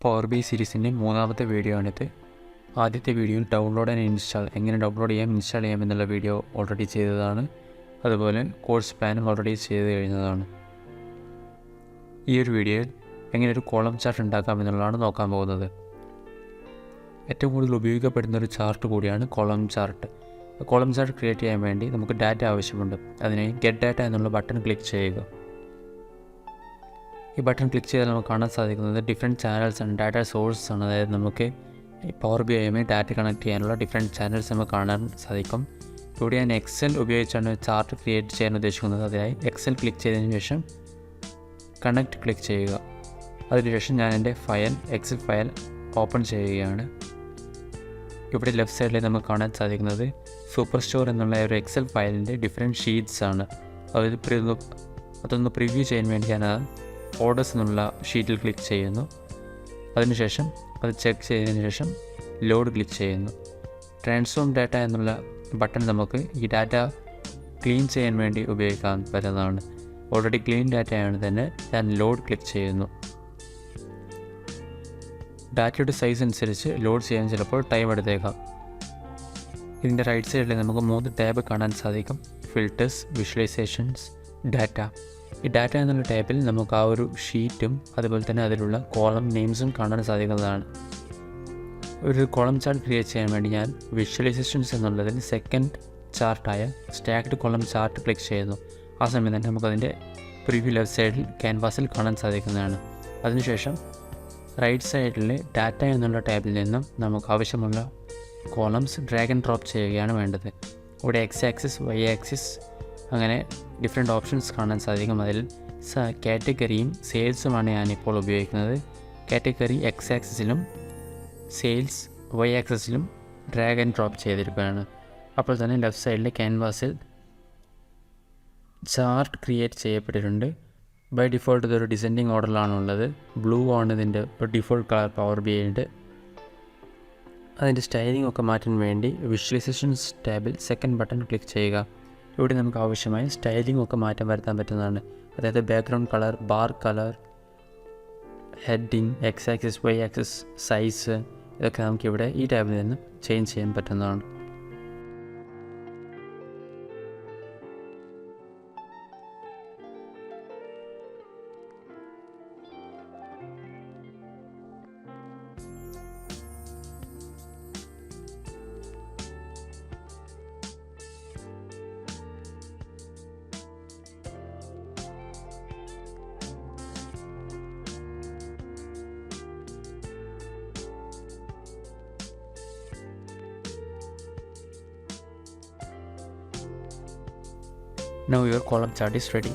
Power B സീരീസിൻ്റെ മൂന്നാമത്തെ video ആണിത്. ആദ്യത്തെ വീഡിയോയിൽ ഡൗൺലോഡ് ആൻഡ് ഇൻസ്റ്റാൾ എങ്ങനെ ഡൗൺലോഡ് ചെയ്യാം ഇൻസ്റ്റാൾ ചെയ്യാം എന്നുള്ള വീഡിയോ ഓൾറെഡി ചെയ്തതാണ്. അതുപോലെ കോഴ്സ് പ്ലാനും ഓൾറെഡി ചെയ്ത് കഴിഞ്ഞതാണ്. ഈ ഒരു വീഡിയോയിൽ എങ്ങനെ ഒരു കോളം ചാർട്ട് ഉണ്ടാക്കാം എന്നുള്ളതാണ് നോക്കാൻ പോകുന്നത്. ഏറ്റവും കൂടുതൽ ഉപയോഗിക്കപ്പെടുന്ന ഒരു ചാർട്ട് കൂടിയാണ് column chart. Column chart create ചെയ്യാൻ വേണ്ടി നമുക്ക് ഡാറ്റ ആവശ്യമുണ്ട്. അതിനായി ഗെറ്റ് ഡാറ്റ എന്നുള്ള ബട്ടൺ ക്ലിക്ക് ചെയ്യുക. ഈ ബട്ടൺ ക്ലിക്ക് ചെയ്താൽ നമുക്ക് കാണാൻ സാധിക്കുന്നത് ഡിഫറെൻറ്റ് ചാനൽസ് ആണ്, ഡാറ്റ സോഴ്സസ് ആണ്. അതായത് നമുക്ക് പവർ ബി ഐയുമായി ഡാറ്റ കണക്ട് ചെയ്യാനുള്ള ഡിഫറെൻറ്റ് ചാനൽസ് നമുക്ക് കാണാൻ സാധിക്കും. ഇവിടെ ഞാൻ എക്സൽ ഉപയോഗിച്ചാണ് ചാർട്ട് ക്രിയേറ്റ് ചെയ്യാൻ ഉദ്ദേശിക്കുന്നത്. അതിനായി എക്സൽ ക്ലിക്ക് ചെയ്തതിന് ശേഷം കണക്ട് ക്ലിക്ക് ചെയ്യുക. അതിനുശേഷം ഞാൻ എൻ്റെ എക്സൽ ഫയൽ ഓപ്പൺ ചെയ്യുകയാണ്. ഇവിടെ ലെഫ്റ്റ് സൈഡിൽ നമുക്ക് കാണാൻ സാധിക്കുന്നത് സൂപ്പർ സ്റ്റോർ എന്നുള്ള ഒരു എക്സൽ ഫയലിൻ്റെ ഡിഫറെൻറ്റ് ഷീറ്റ്സ് ആണ്. അതൊന്ന് പ്രിവ്യൂ ചെയ്യാൻ വേണ്ടി ഞാൻ ഓർഡേഴ്സ് എന്നുള്ള ഷീറ്റിൽ ക്ലിക്ക് ചെയ്യുന്നു. അതിനുശേഷം അത് ചെക്ക് ചെയ്തതിന് ശേഷം ലോഡ് ക്ലിക്ക് ചെയ്യുന്നു. ട്രാൻസ്ഫോം ഡാറ്റ എന്നുള്ള ബട്ടൺ നമുക്ക് ഈ ഡാറ്റ ക്ലീൻ ചെയ്യാൻ വേണ്ടി ഉപയോഗിക്കാൻ പറ്റുന്നതാണ്. ഓൾറെഡി ക്ലീൻ ഡാറ്റയാണ് തന്നെ ഞാൻ ലോഡ് ക്ലിക്ക് ചെയ്യുന്നു. ഡാറ്റയുടെ സൈസ് അനുസരിച്ച് ലോഡ് ചെയ്യാൻ ചിലപ്പോൾ ടൈം എടുത്തേക്കാം. ഇതിൻ്റെ റൈറ്റ് സൈഡിൽ നമുക്ക് 3 ടാബ് കാണാൻ സാധിക്കും: ഫിൽറ്റേഴ്സ്, വിഷ്വലൈസേഷൻസ്, ഡാറ്റ. ഈ ഡാറ്റ എന്നുള്ള ടാബിൽ നമുക്ക് ആ ഒരു ഷീറ്റും അതുപോലെ തന്നെ അതിലുള്ള കോളം നെയിംസും കാണാൻ സാധിക്കുന്നതാണ്. ഒരു കോളം ചാർട്ട് ക്രിയേറ്റ് ചെയ്യാൻ വേണ്ടി ഞാൻ വിഷ്വലൈസേഷൻസ് എന്നുള്ളതിൽ സെക്കൻഡ് ചാർട്ടായ സ്റ്റാക്ക്ഡ് കോളം ചാർട്ട് ക്ലിക്ക് ചെയ്യുന്നു. ആ സമയം തന്നെ നമുക്കതിൻ്റെ പ്രിവ്യൂ ലെഫ്റ്റ് സൈഡിൽ ക്യാൻവാസിൽ കാണാൻ സാധിക്കുന്നതാണ്. അതിനുശേഷം റൈറ്റ് സൈഡിലെ ഡാറ്റ എന്നുള്ള ടാബിൽ നിന്നും നമുക്ക് ആവശ്യമുള്ള കോളംസ് ഡ്രാഗ് ആൻഡ് ഡ്രോപ്പ് ചെയ്യുകയാണ് വേണ്ടത്. ഇവിടെ എക്സ് ആക്സിസ്, വൈ ആക്സിസ് അങ്ങനെ ഡിഫറെൻറ്റ് ഓപ്ഷൻസ് കാണാൻ സാധിക്കും. അതിൽ കാറ്റഗറിയും സെയിൽസുമാണ് ഞാനിപ്പോൾ ഉപയോഗിക്കുന്നത്. കാറ്റഗറി എക്സ് ആക്സിസിലും സെയിൽസ് വൈ ആക്സിസിലും ഡ്രാഗ് ആൻഡ് ഡ്രോപ്പ് ചെയ്തിരിക്കുകയാണ്. അപ്പോൾ തന്നെ ലെഫ്റ്റ് സൈഡിലെ ക്യാൻവാസിൽ ചാർട്ട് ക്രിയേറ്റ് ചെയ്യപ്പെട്ടിട്ടുണ്ട്. ബൈ ഡിഫോൾട്ട് ഇതൊരു ഡിസെൻഡിങ് ഓർഡറിലാണുള്ളത്. ബ്ലൂ ആണ് ഇതിൻ്റെ ഡിഫോൾട്ട് കളർ പവർ ബി ഐയുടെ. അതിൻ്റെ സ്റ്റൈലിംഗ് ഒക്കെ മാറ്റാൻ വേണ്ടി വിഷ്വലൈസേഷൻസ് ടാബിൽ സെക്കൻഡ് ബട്ടൺ ക്ലിക്ക് ചെയ്യുക. ഇവിടെ നമുക്ക് ആവശ്യമായ സ്റ്റൈലിംഗ് ഒക്കെ മാറ്റം വരുത്താൻ പറ്റുന്നതാണ്. അതായത് background colour, bar colour, heading, X axis, Y axis, size ഇതൊക്കെ നമുക്കിവിടെ ഈ ടാബിൽ നിന്ന് ചേഞ്ച് ചെയ്യാൻ പറ്റുന്നതാണ്. Now your column chart is ready.